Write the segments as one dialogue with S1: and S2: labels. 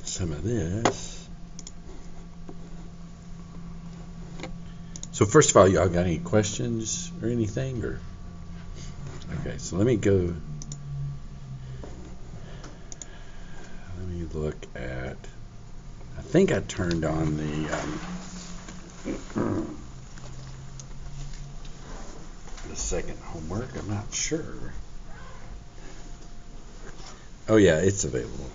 S1: some of this. So first of all, y'all got any questions or anything? Or okay, so let me look at, I think I turned on the second homework. I'm not sure. Oh yeah, it's available.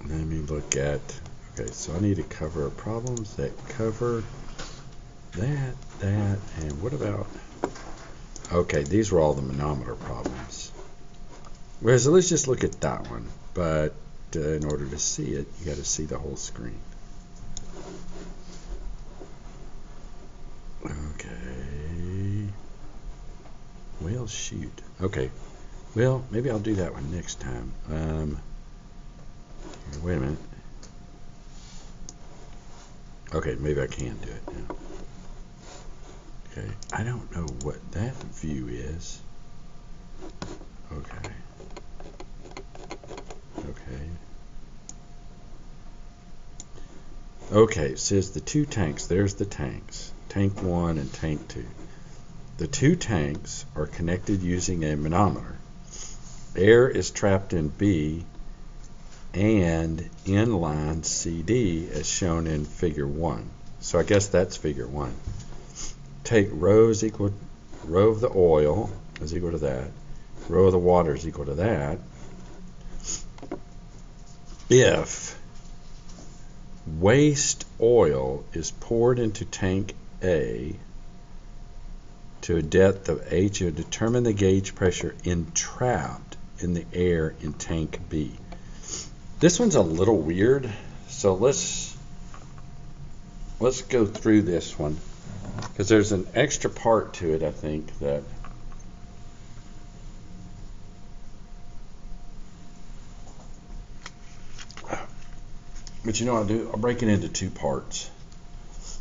S1: Let me look at, okay, so I need to cover problems that cover that, and what about, okay, these were all the manometer problems. Whereas let's just look at that one, but in order to see it, you got to see the whole screen. Okay. Well, shoot. Okay. Well, maybe I'll do that one next time. Wait a minute. Okay, maybe I can do it now. Okay, I don't know what that view is. Okay. Okay, it says the two tanks. There's the tanks. Tank 1 and Tank 2. The two tanks are connected using a manometer. Air is trapped in B and in line CD as shown in figure 1. So I guess that's figure 1. Take rho is equal, rho of the oil is equal to that. Rho of the water is equal to that. If waste oil is poured into tank A to a depth of H, you determine the gauge pressure entrapped in the air in tank B. This one's a little weird, so let's go through this one, because there's an extra part to it, I think, that but you know what I'll do? I'll break it into two parts,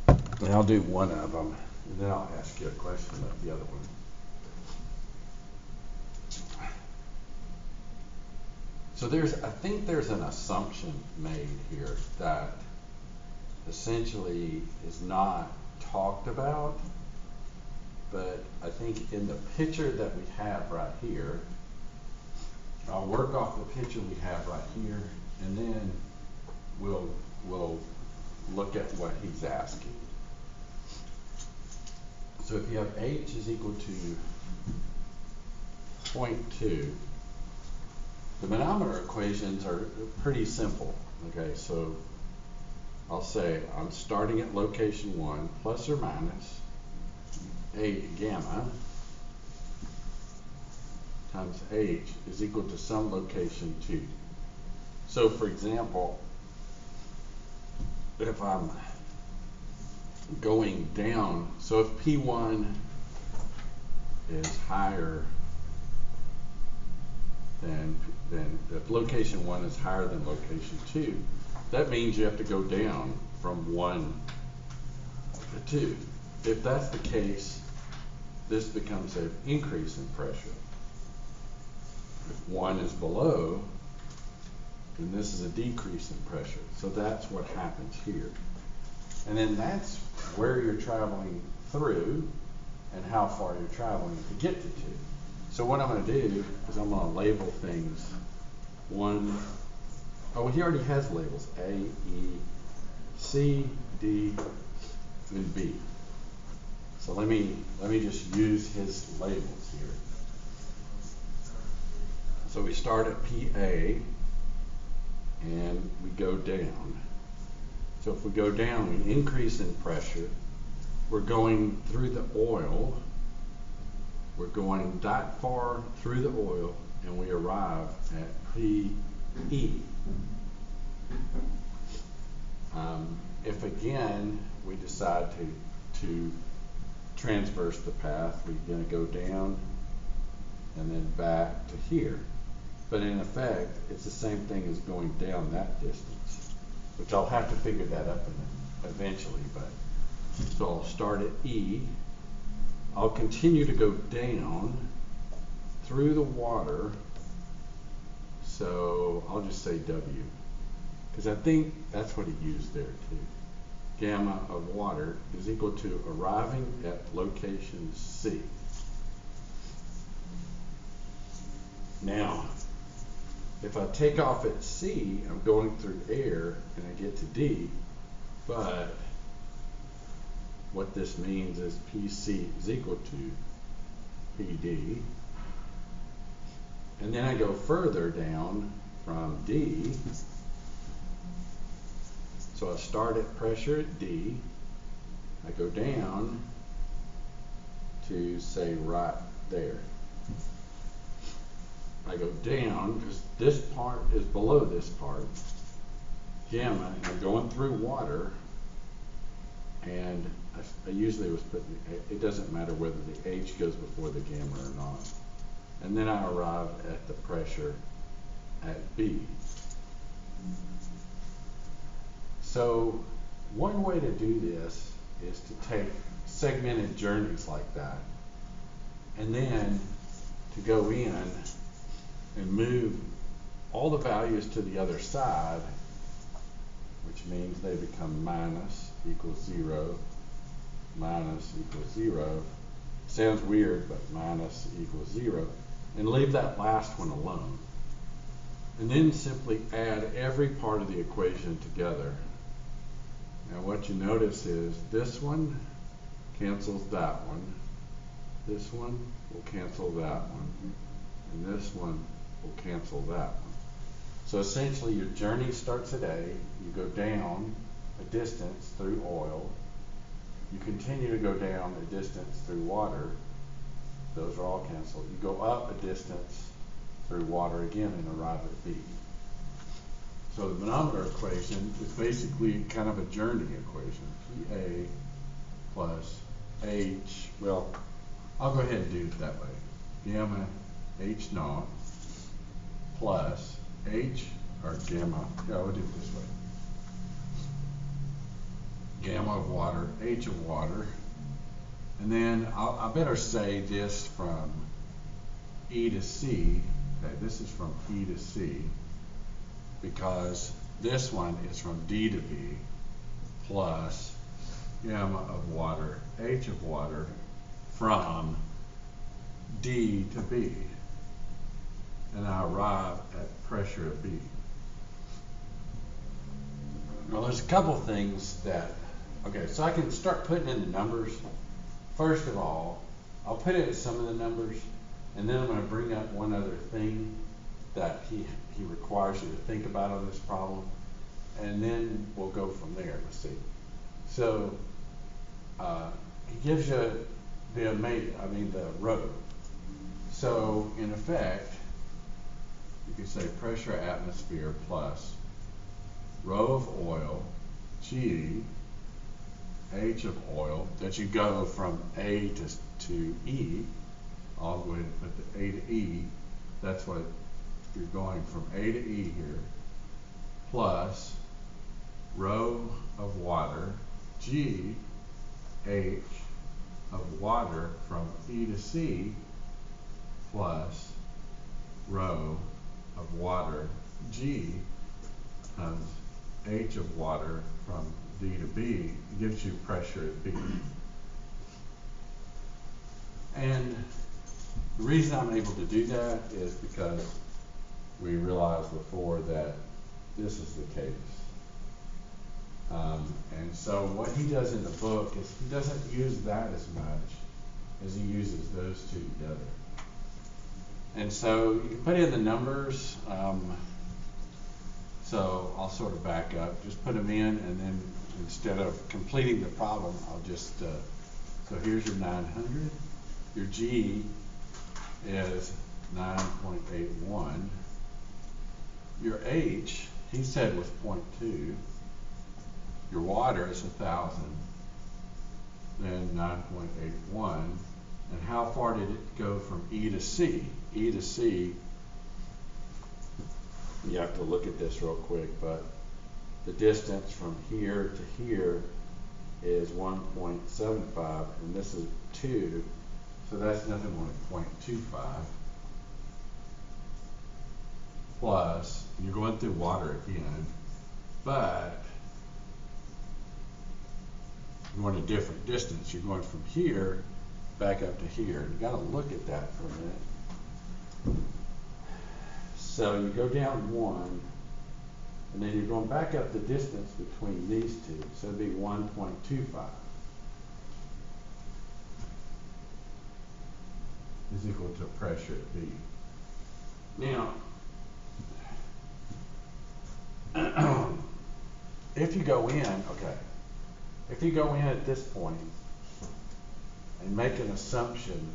S1: and I'll do one of them, and then I'll ask you a question about the other one. So I think there's an assumption made here that essentially is not talked about, but I think in the picture that we have right here, I'll work off the picture we have right here, and then we'll look at what he's asking. So if you have H is equal to 0.2, the manometer equations are pretty simple. Okay, so I'll say I'm starting at location 1 plus or minus A gamma times H is equal to some location 2. So for example, if I'm going down, so if P1 is higher than if location 1 is higher than location 2, that means you have to go down from 1 to 2. If that's the case, this becomes an increase in pressure. If 1 is below, then this is a decrease in pressure. So that's what happens here. And then that's where you're traveling through and how far you're traveling to get to 2. So what I'm going to do is I'm going to label things 1. Oh, he already has labels: A, E, C, D, and B. So let me just use his labels here. So we start at PA and we go down. So if we go down, we increase in pressure. We're going through the oil. We're going that far through the oil, and we arrive at PE. If again we decide to transverse the path, we're going to go down and then back to here. But in effect, it's the same thing as going down that distance, which I'll have to figure that up eventually. But so I'll start at E. I'll continue to go down through the water, so I'll just say W, because I think that's what he used there too. Gamma of water is equal to arriving at location C. Now, if I take off at C, I'm going through air and I get to D, but what this means is PC is equal to PD. And then I go further down from D. So I start at pressure at D. I go down to say right there. I go down because this part is below this part, gamma, and I'm going through water, and I usually was putting, it doesn't matter whether the H goes before the gamma or not. And then I arrive at the pressure at B. So one way to do this is to take segmented journeys like that, and then to go in and move all the values to the other side, which means they become minus equals 0, minus equals 0. Sounds weird, but minus equals 0. And leave that last one alone. And then simply add every part of the equation together. Now what you notice is this one cancels that one. This one will cancel that one. And this one will cancel that one. So essentially your journey starts at A, you go down a distance through oil, you continue to go down a distance through water, those are all canceled. You go up a distance through water again and arrive at B. So the manometer equation is basically kind of a journey equation. PA plus H, well, I'll go ahead and do it that way. Gamma H naught plus H, or gamma, yeah, we'll do it this way. Gamma of water, H of water, and then I better say this from E to C. Okay, this is from E to C, because this one is from D to B, plus gamma of water, H of water, from D to B. And I arrive at pressure at B. Now there's a couple things that, okay, so I can start putting in the numbers. First of all, I'll put in some of the numbers, and then I'm going to bring up one other thing that he requires you to think about on this problem, and then we'll go from there. Let's see. So he gives you the rho. So in effect, you can say pressure atmosphere plus rho of oil, G, H of oil, that you go from A to E, all the way to put the A to E. That's what you're going from A to E here, plus rho of water, G, H of water from E to C, plus rho of water, G, times H of water from D to B, gives you pressure at B. And the reason I'm able to do that is because we realized before that this is the case. And so what he does in the book is he doesn't use that as much as he uses those two together. And so you can put in the numbers. So I'll sort of back up, just put them in, and then instead of completing the problem, I'll just, so here's your 900. Your G is 9.81. Your H, he said, was 0.2. Your water is 1,000. Then 9.81. And how far did it go from E to C? E to C, you have to look at this real quick, but the distance from here to here is 1.75, and this is 2. So that's nothing but 0.25 plus, you're going through water again, but you're going a different distance. You're going from here back up to here. You got to look at that for a minute. So you go down 1, and then you're going back up the distance between these two. So it'd be 1.25 is equal to pressure at B. Now, if you go in, if you go in at this point and make an assumption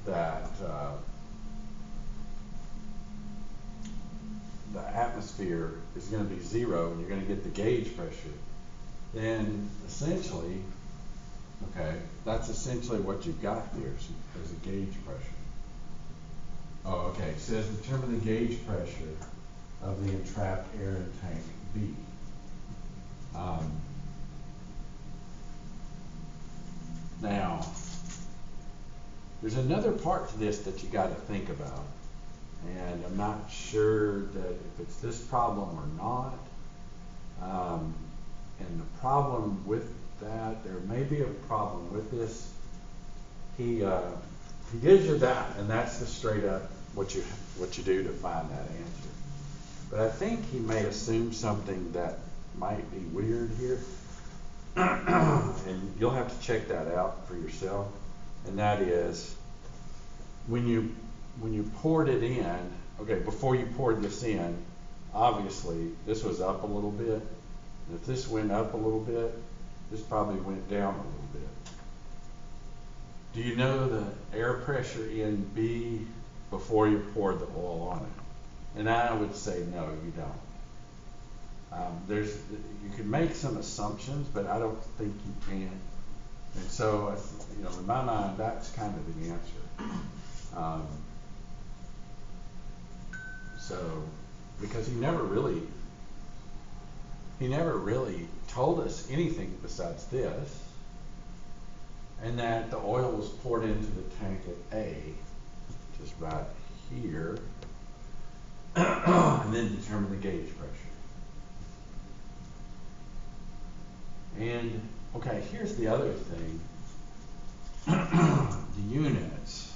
S1: that the atmosphere is going to be 0 and you're going to get the gauge pressure, then essentially, that's essentially what you've got here is a gauge pressure. Oh, okay. It says determine the gauge pressure of the entrapped air in tank B. Now, there's another part to this that you got to think about, and I'm not sure that if it's this problem or not. And the problem with that, there may be a problem with this. He gives you that, and that's the straight up what you do to find that answer. But I think he may assume something that might be weird here. And you'll have to check that out for yourself. And that is, when you poured it in, before you poured this in, obviously this was up a little bit. And if this went up a little bit, this probably went down a little bit. Do you know the air pressure in B before you poured the oil on it? And I would say no, you don't. You can make some assumptions, but I don't think you can. And so, in my mind, that's kind of the answer. Because he never really told us anything besides this, and that the oil was poured into the tank at A, which is right here, and then determine the gauge pressure. And, here's the other thing. The units.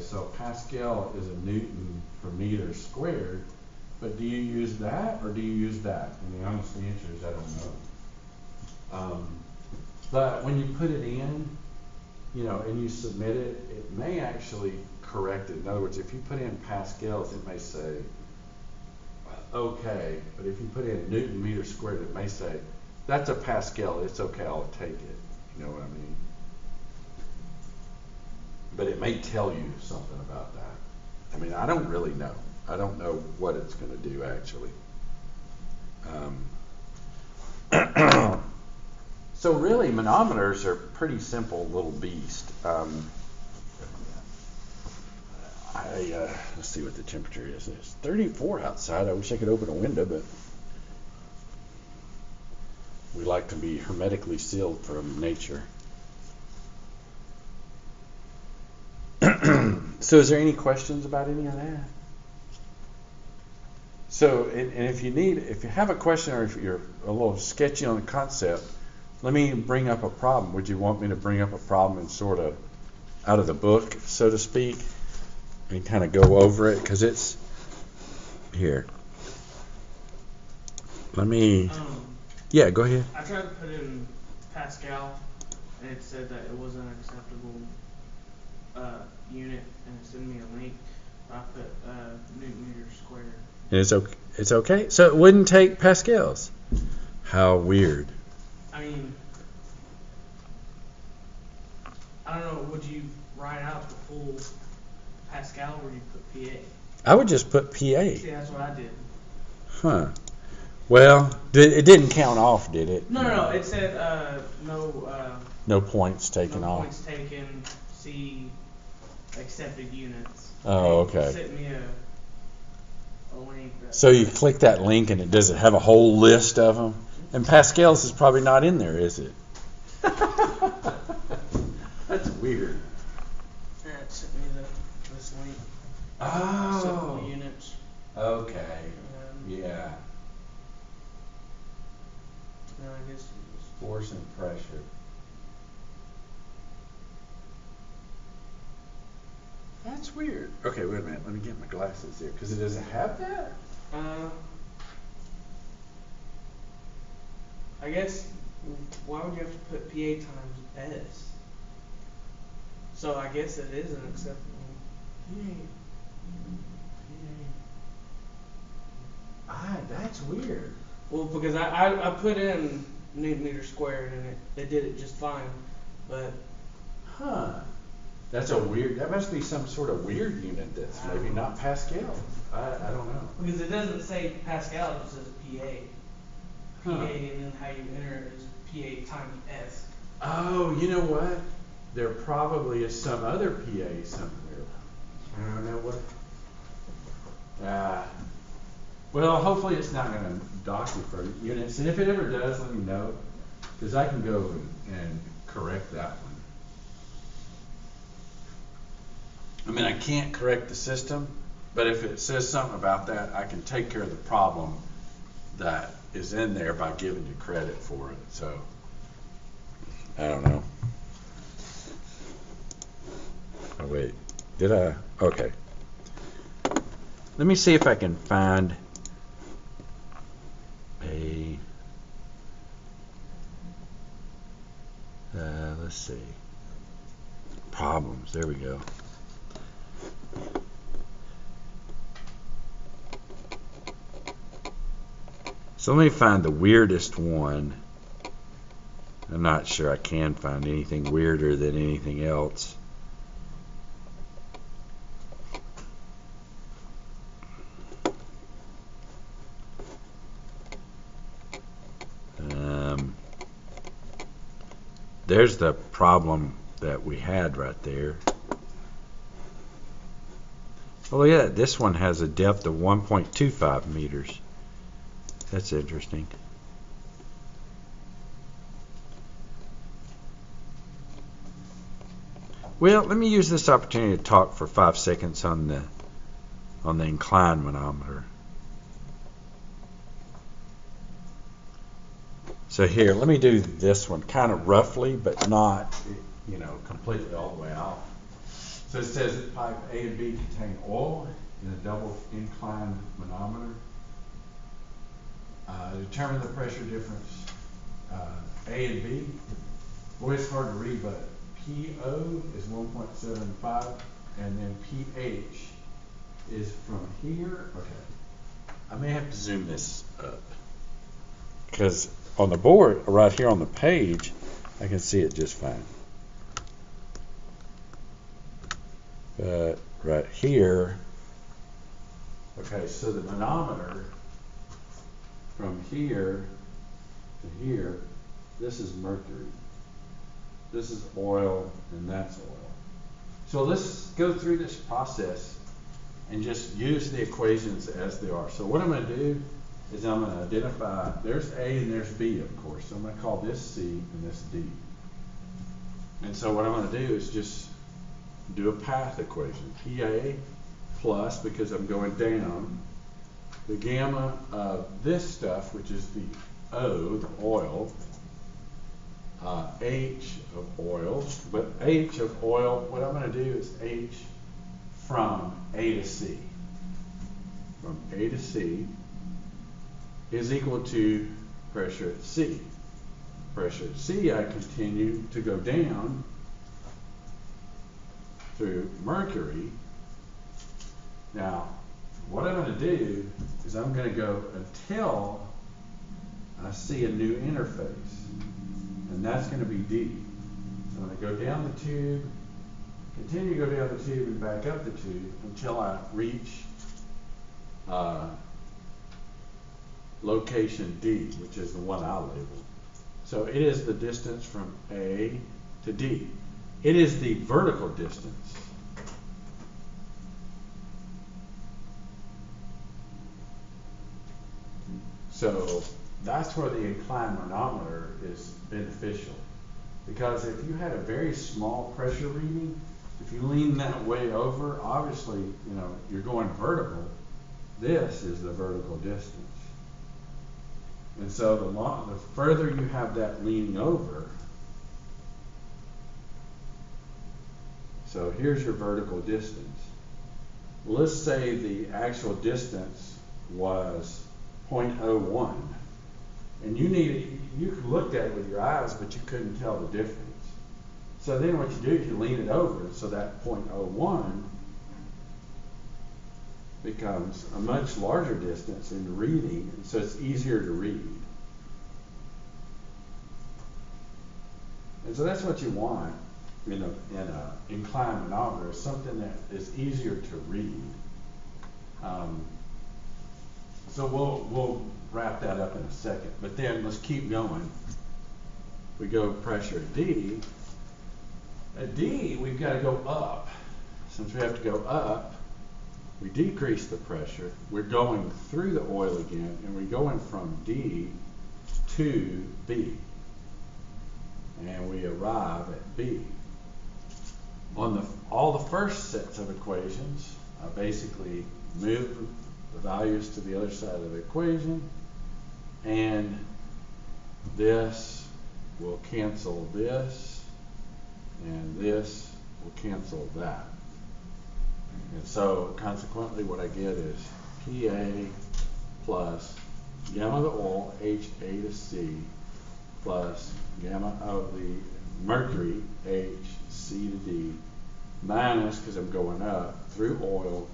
S1: So Pascal is a Newton per meter squared, but do you use that or do you use that? And the honest answer is I don't know. But when you put it in, and you submit it, it may actually correct it. In other words, if you put in Pascals, it may say, okay, but if you put in Newton meter squared, it may say, that's a Pascal, it's okay, I'll take it. You know what I mean? But it may tell you something about that. I don't really know. I don't know what it's going to do, actually. So really, manometers are pretty simple little beast. Let's see what the temperature is. It's 34 outside. I wish I could open a window, but we like to be hermetically sealed from nature. So is there any questions about any of that? So, and if you have a question, or if you're a little sketchy on the concept, let me bring up a problem. Would you want me to bring up a problem and sort of out of the book, so to speak, and kind of go over it? Because it's here. Let me, yeah, go ahead.
S2: I tried to put in Pascal, and it said that it wasn't an acceptable unit, and it sent me a link. I put Newton meter squared.
S1: And it's okay? So it wouldn't take Pascals? How weird.
S2: I don't know, would you write out the full Pascal, or would you put PA?
S1: I would just put PA.
S2: See, that's what I did.
S1: Huh. Well, it didn't count off, did it?
S2: No. It said
S1: no points taken
S2: no
S1: off.
S2: points taken. See accepted units.
S1: Oh, okay.
S2: It sent me a link.
S1: So you click that link, and does it have a whole list of them? And Pascal's is probably not in there, is it? That's weird.
S2: Yeah, it sent me this link.
S1: Oh.
S2: Simple units.
S1: Okay. Yeah.
S2: No, I guess it was.
S1: Force and pressure. That's weird. Okay, wait a minute. Let me get my glasses here. Because it doesn't have that?
S2: I guess, why would you have to put PA times S? So I guess it is an acceptable.
S1: That's weird.
S2: Well, because I put in Newton meter squared and it did it just fine, but
S1: Huh. That's a weird, that must be some sort of weird unit that's maybe not Pascal. I don't know.
S2: because it doesn't say Pascal, it just says PA.
S1: Huh.
S2: PA and then how you enter it is PA times S.
S1: Oh, you know what? There probably is some other PA somewhere. I don't know what. Well, hopefully it's not going to dock you for units. And if it ever does, let me know. Because I can go and correct that one. I mean, I can't correct the system, but if it says something about that, I can take care of the problem that is in there by giving you credit for it. So, I don't know. Oh, wait. Did I? Okay. Let me see if I can find a, let's see. Problems. There we go. So let me find the weirdest one. I'm not sure I can find anything weirder than anything else. There's the problem that we had right there. Oh, look at that. This one has a depth of 1.25 meters. That's interesting. Well, let me use this opportunity to talk for 5 seconds on the incline manometer. So here, let me do this one kind of roughly, but not, completely all the way out. So it says that pipe A and B contain oil in a double incline manometer. Determine the pressure difference A and B. Boy, it's hard to read, but PO is 1.75, and then pH is from here. Okay, I may have to zoom this up because on the board, right here on the page, I can see it just fine. But right here, okay, so the manometer from here to here, this is mercury. This is oil, and that's oil. So let's go through this process and just use the equations as they are. So what I'm going to do is I'm going to identify, there's A and there's B, of course. So I'm going to call this C and this D. And so what I'm going to do is just do a path equation. PA plus, because I'm going down, the gamma of this stuff, which is the O, the oil, H of oil, but H of oil, what I'm going to do is H from A to C. From A to C is equal to pressure at C. Pressure at C, I continue to go down through mercury. Now, what I'm going to do is I'm going to go until I see a new interface, and that's going to be D. So I'm going to go down the tube, continue to go down the tube and back up the tube until I reach location D, which is the one I labeled. So it is the distance from A to D. It is the vertical distance. So that's where the inclined manometer is beneficial. Because if you had a very small pressure reading, if you lean that way over, obviously, you know, you're going vertical. This is the vertical distance. And so the further you have that leaning over, so here's your vertical distance. Well, let's say the actual distance was 0.01, and you could look at it with your eyes, but you couldn't tell the difference. So then what you do is you lean it over, so that 0.01 becomes a much larger distance in reading, and so it's easier to read. And so that's what you want in a inclined manometer, is something that is easier to read. So we'll wrap that up in a second, but then let's keep going. We go pressure at D. At D, we've got to go up. Since we have to go up, we decrease the pressure. We're going through the oil again, and we're going from D to B. And we arrive at B. On all the first sets of equations, I basically move the values to the other side of the equation, and this will cancel this, and this will cancel that. And so consequently what I get is PA plus gamma of the oil, HA to C, plus gamma of the mercury, H, C to D, minus, because I'm going up, through oil,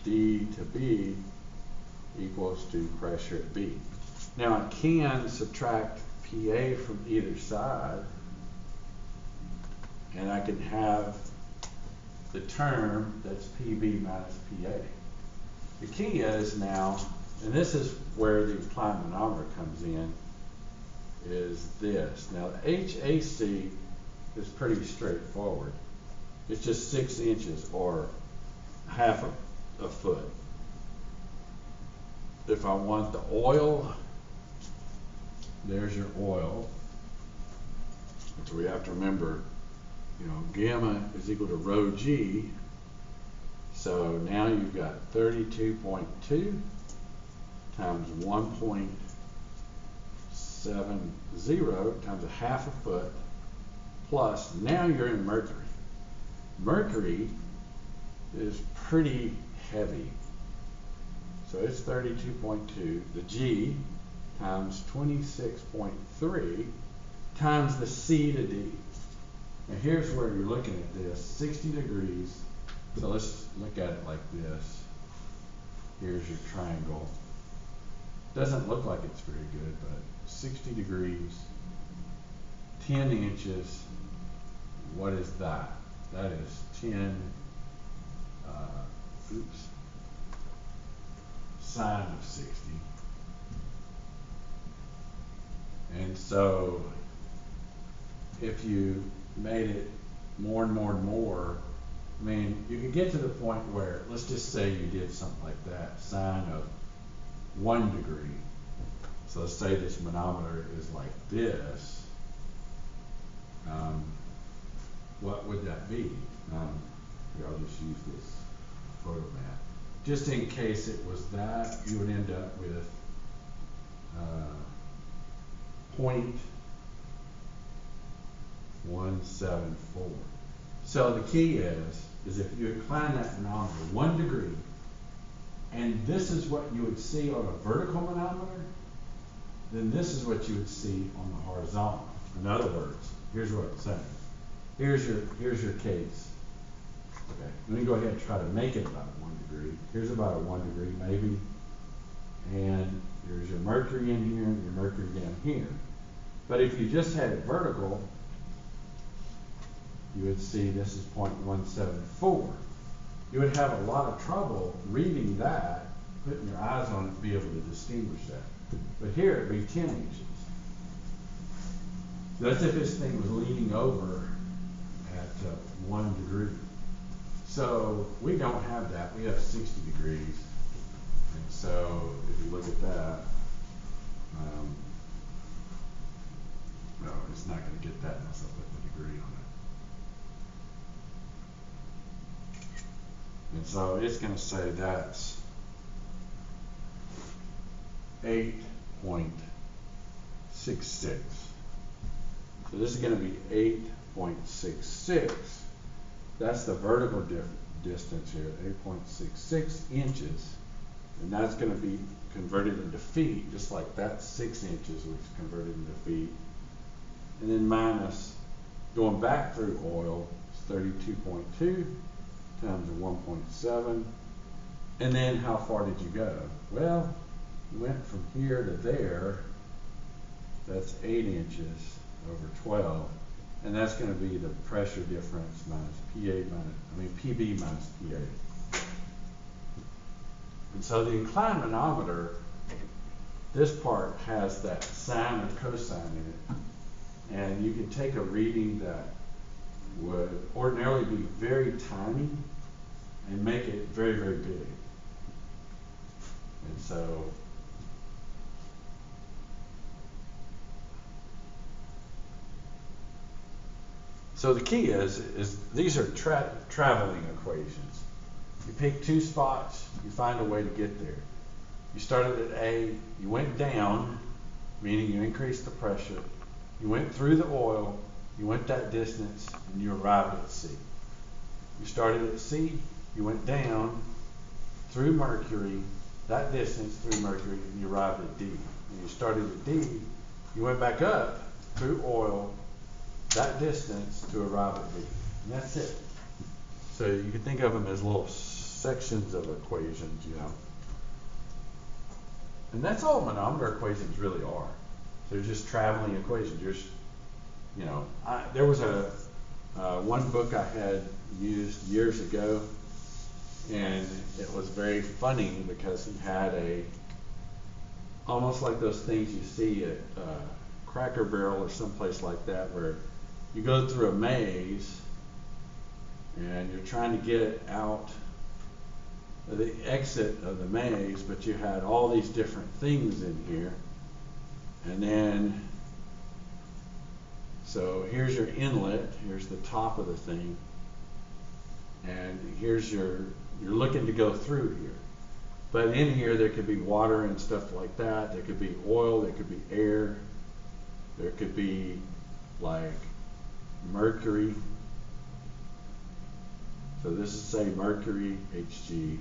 S1: D to B equals to pressure at B. Now I can subtract PA from either side, and I can have the term that's PB minus PA. The key is now, and this is where the inclined manometer comes in, is this. Now the HAC is pretty straightforward. It's just 6 inches or half a foot. If I want the oil, there's your oil. So we have to remember, you know, gamma is equal to rho G. So now you've got 32.2 times 1.70 times a half a foot, plus now you're in mercury. Mercury is pretty heavy. So it's 32.2. The G times 26.3 times the C to D. Now here's where you're looking at this, 60 degrees. So let's look at it like this. Here's your triangle. Doesn't look like it's very good, but 60 degrees, 10 inches. What is that? That is 10, sine of 60. And so if you made it more and more and more, I mean, you could get to the point where, let's just say you did something like that, sine of 1 degree. So let's say this manometer is like this. What would that be? Here, I'll just use this photo map. Just in case it was that, you would end up with 0.174. So the key is if you incline that manometer 1 degree, and this is what you would see on a vertical manometer, then this is what you would see on the horizontal. In other words, here's what I'm saying. Here's your case. Okay, let me go ahead and try to make it about 1 degree. Here's about a 1 degree maybe. And here's your mercury in here, and your mercury down here. But if you just had it vertical, you would see this is 0.174. You would have a lot of trouble reading that, putting your eyes on it to be able to distinguish that. But here it'd be 10 inches. That's if this thing was leaning over at 1 degree. So we don't have that. We have 60 degrees. And so if you look at that, no, it's it's not going to get that unless I put the degree on it. And so it's going to say that's 8.66. So this is going to be 8.66. That's the vertical distance here, 8.66 inches. And that's going to be converted into feet, just like that 6 inches was converted into feet. And then minus, going back through oil, is 32.2 times 1.7. And then how far did you go? Well, you went from here to there. That's 8 inches over 12. And that's going to be the pressure difference minus PB minus PA. And so the inclined manometer, this part has that sine or cosine in it. And you can take a reading that would ordinarily be very tiny and make it very, very big. And so the key is these are traveling equations. You pick two spots, you find a way to get there. You started at A, you went down, meaning you increased the pressure. You went through the oil, you went that distance, and you arrived at C. You started at C, you went down through mercury, that distance through mercury, and you arrived at D. And you started at D, you went back up through oil, that distance to arrive at D. And that's it. So you can think of them as little sections of equations, you know. And that's all manometer equations really are. They're just traveling equations. You know, there was one book I had used years ago, and it was very funny because he had almost like those things you see at Cracker Barrel or someplace like that, where you go through a maze and you're trying to get out the exit of the maze, but you had all these different things in here. And then, so here's your inlet, here's the top of the thing, and here's you're looking to go through here. But in here there could be water and stuff like that, there could be oil, there could be air, there could be like mercury. So this is, say, mercury, Hg.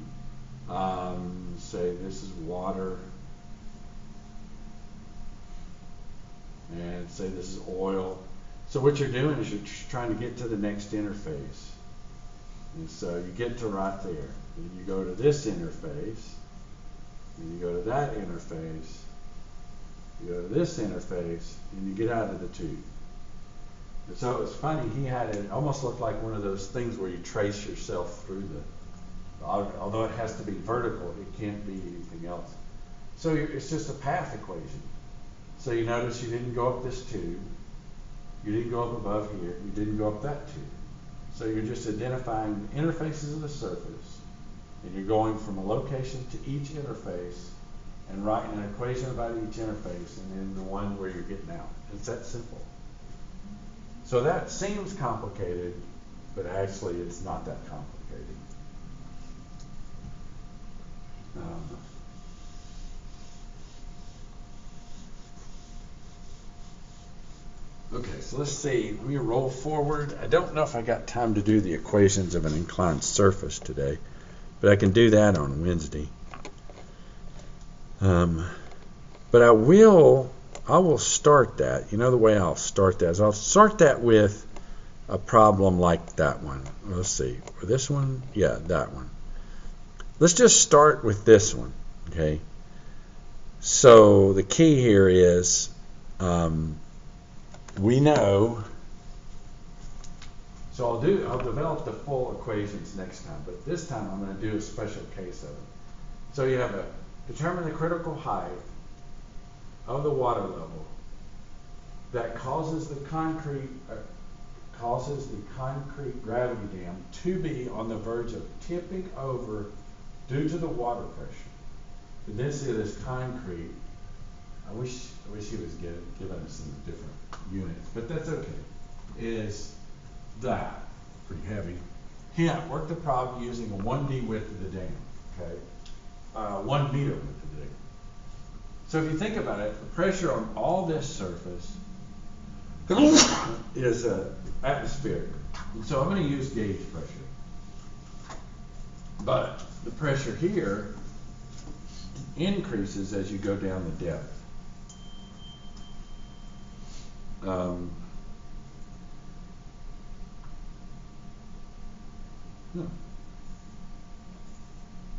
S1: Say this is water. And say this is oil. So what you're doing is you're trying to get to the next interface. And so you get to right there. Then you go to this interface. And you go to that interface. You go to this interface. And you get out of the tube. And so it was funny, he had it almost looked like one of those things where you trace yourself through although it has to be vertical, it can't be anything else. So it's just a path equation. So you notice you didn't go up this tube, you didn't go up above here, you didn't go up that tube. So you're just identifying the interfaces of the surface, and you're going from a location to each interface and writing an equation about each interface and then the one where you're getting out. It's that simple. So that seems complicated, but actually it's not that complicated. Okay, so let's see. Let me roll forward. I don't know if I got time to do the equations of an inclined surface today, but I can do that on Wednesday. But I will start that. You know the way I'll start that is I'll start that with a problem like that one. Let's see. For this one, yeah, that one. Let's just start with this one, okay? So the key here is we know. So I'll develop the full equations next time, but this time I'm going to do a special case of it. So you have determine the critical height of the water level that causes the concrete gravity dam to be on the verge of tipping over due to the water pressure. The density of this concrete, I wish he was giving us some different units, but that's okay, is that, pretty heavy. Hint, work the problem using a 1D width of the dam, okay? 1 meter width of the dam. So if you think about it, the pressure on all this surface is atmospheric. And so I'm going to use gauge pressure. But the pressure here increases as you go down the depth.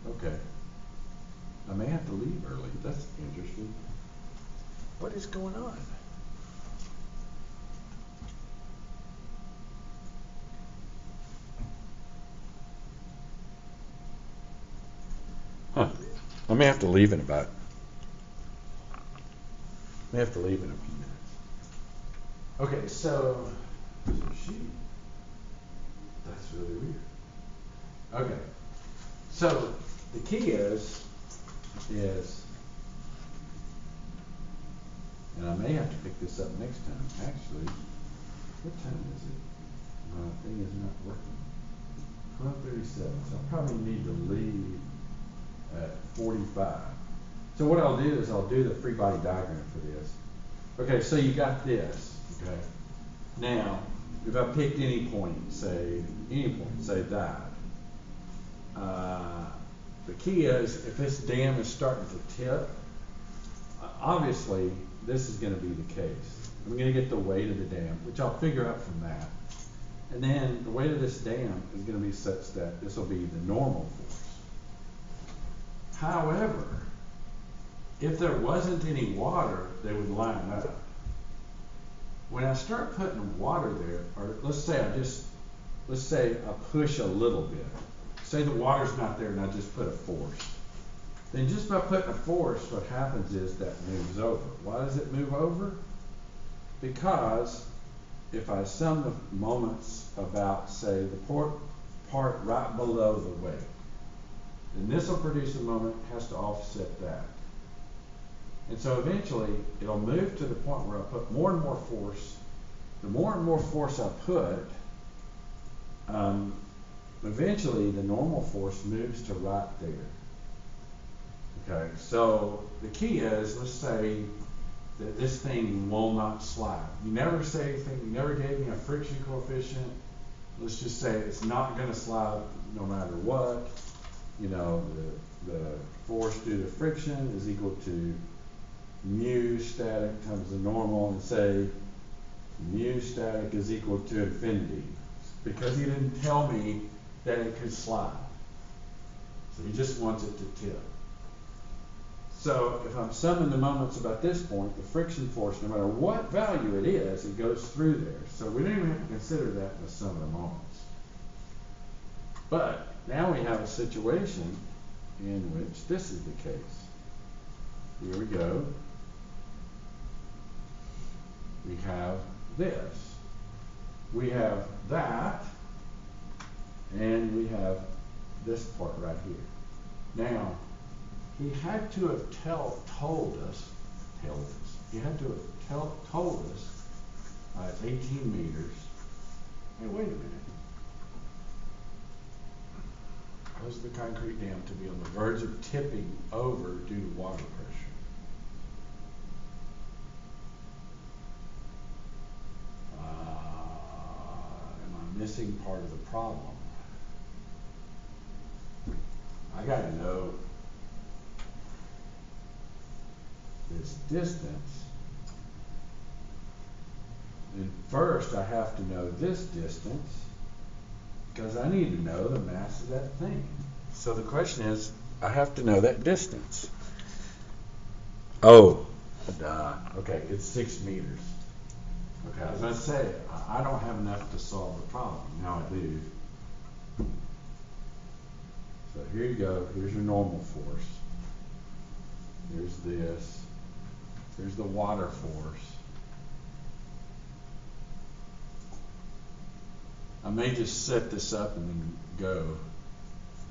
S1: Okay. I may have to leave early. That's interesting. What is going on? Huh. I may have to leave in about. May have to leave in a few minutes. Okay, so there's a sheet. That's really weird. Okay, so the key is, and I may have to pick this up next time. Actually, what time is it? My thing is not working. 12:37. So I probably need to leave at 45. So what I'll do is I'll do the free body diagram for this. Okay, so you got this. Okay. Now, if I picked any point, say that. The key is if this dam is starting to tip, obviously this is going to be the case. I'm going to get the weight of the dam, which I'll figure out from that. And then the weight of this dam is going to be such that this will be the normal force. However, if there wasn't any water, they would line up. When I start putting water there, or let's say I push a little bit. Say the water's not there and I just put a force. Then just by putting a force, what happens is that moves over. Why does it move over? Because if I sum the moments about, say, the part right below the weight, then this will produce a moment, has to offset that. And so eventually, it'll move to the point where I put more and more force. The more and more force I put, eventually the normal force moves to right there. Okay, so the key is, let's say that this thing will not slide. You never say anything, you never gave me a friction coefficient. Let's just say it's not going to slide no matter what. You know, the force due to friction is equal to mu static times the normal, and say mu static is equal to infinity. Because he didn't tell me that it could slide. So he just wants it to tip. So if I'm summing the moments about this point, the friction force, no matter what value it is, it goes through there. So we don't even have to consider that in the sum of the moments. But now we have a situation in which this is the case. Here we go. We have this. We have that. And we have this part right here. Now, he had to have told us, he had to have told us it's 18 meters. Hey, wait a minute. Cause the concrete dam to be on the verge of tipping over due to water pressure. Am I missing part of the problem? I gotta know this distance. And first I have to know this distance because I need to know the mass of that thing. So the question is, I have to know that distance. Oh, duh. Okay, it's 6 meters. Okay, as I say, I don't have enough to solve the problem. Now I do. So here you go. Here's your normal force. Here's this. Here's the water force. I may just set this up and then go,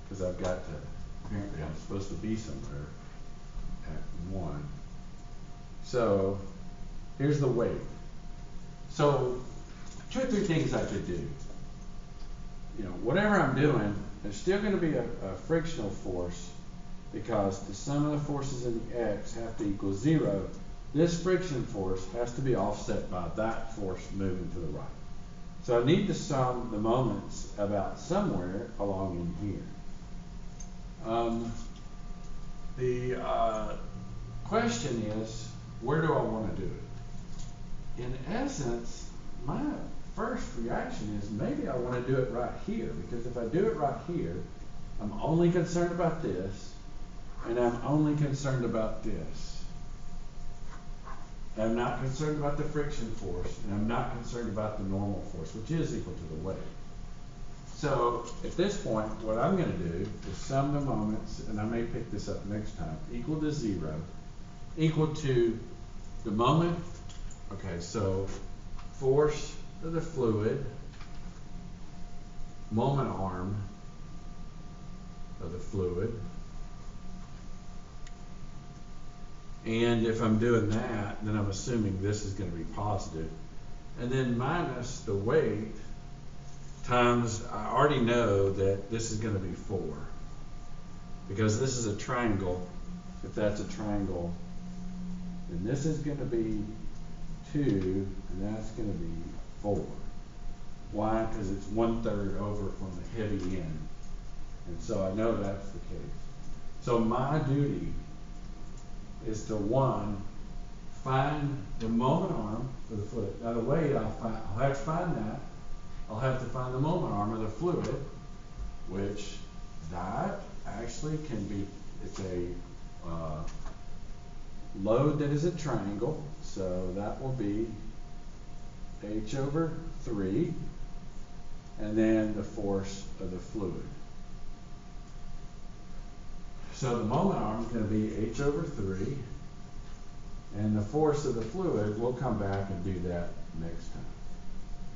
S1: because I've got to, apparently I'm supposed to be somewhere at 1. So here's the weight. So, 2 or 3 things I could do. You know, whatever I'm doing, there's still going to be a frictional force because the sum of the forces in the X have to equal 0. This friction force has to be offset by that force moving to the right. So I need to sum the moments about somewhere along in here. The question is, where do I want to do it? In essence, my first reaction is maybe I want to do it right here, because if I do it right here, I'm only concerned about this, and I'm only concerned about this. I'm not concerned about the friction force, and I'm not concerned about the normal force, which is equal to the weight. So at this point, what I'm going to do is sum the moments, and I may pick this up next time, equal to 0, equal to the moment. Okay, so force of the fluid, moment arm of the fluid. And if I'm doing that, then I'm assuming this is going to be positive. And then minus the weight times, I already know that this is going to be 4. Because this is a triangle. If that's a triangle, then this is going to be 2, and that's going to be 4. Why? Because it's 1/3 over from the heavy end. And so I know that's the case. So my duty is to, 1, find the moment arm for the fluid. Now the weight, I'll have to find that. I'll have to find the moment arm of the fluid, which that actually can be, it's a load that is a triangle, so that will be h/3, and then the force of the fluid. So the moment arm is going to be h/3, and the force of the fluid, we'll come back and do that next time,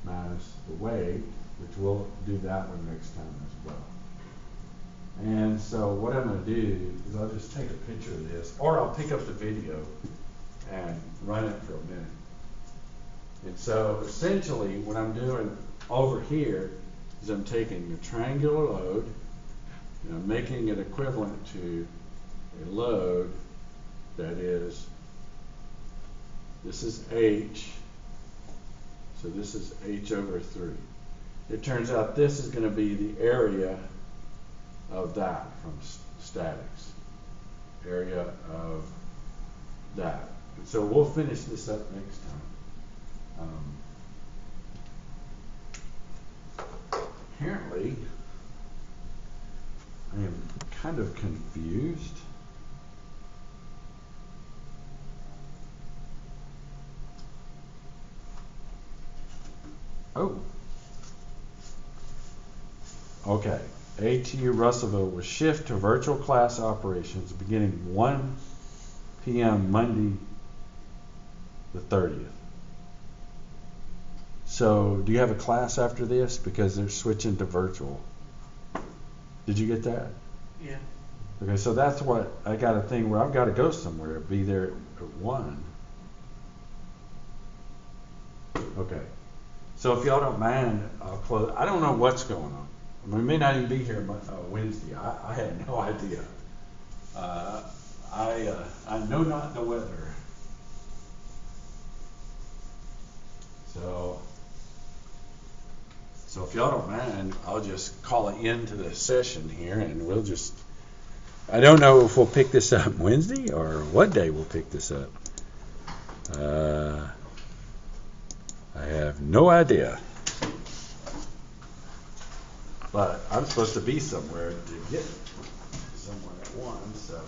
S1: minus the weight, which we'll do that one next time as well. And so what I'm going to do is I'll just take a picture of this, or I'll pick up the video and run it for a minute. And so essentially what I'm doing over here is I'm taking a triangular load, and I'm making it equivalent to a load that is, this is H, so this is h/3. It turns out this is going to be the area of that from statics, area of that. And so we'll finish this up next time. Apparently, I am kind of confused. Oh. Okay. ATU Russellville will shift to virtual class operations beginning 1 p.m. Monday the 30th. So, do you have a class after this? Because they're switching to virtual. Did you get that?
S2: Yeah.
S1: Okay, so that's what I got a thing where I've got to go somewhere, be there at 1. Okay. So if y'all don't mind, I'll close. I don't know what's going on. We may not even be here Wednesday. I had no idea. I know not the weather. So if y'all don't mind, I'll just call an end to the session here, and we'll just, I don't know if we'll pick this up Wednesday or what day we'll pick this up. I have no idea. But I'm supposed to be somewhere to get somewhere at 1, so.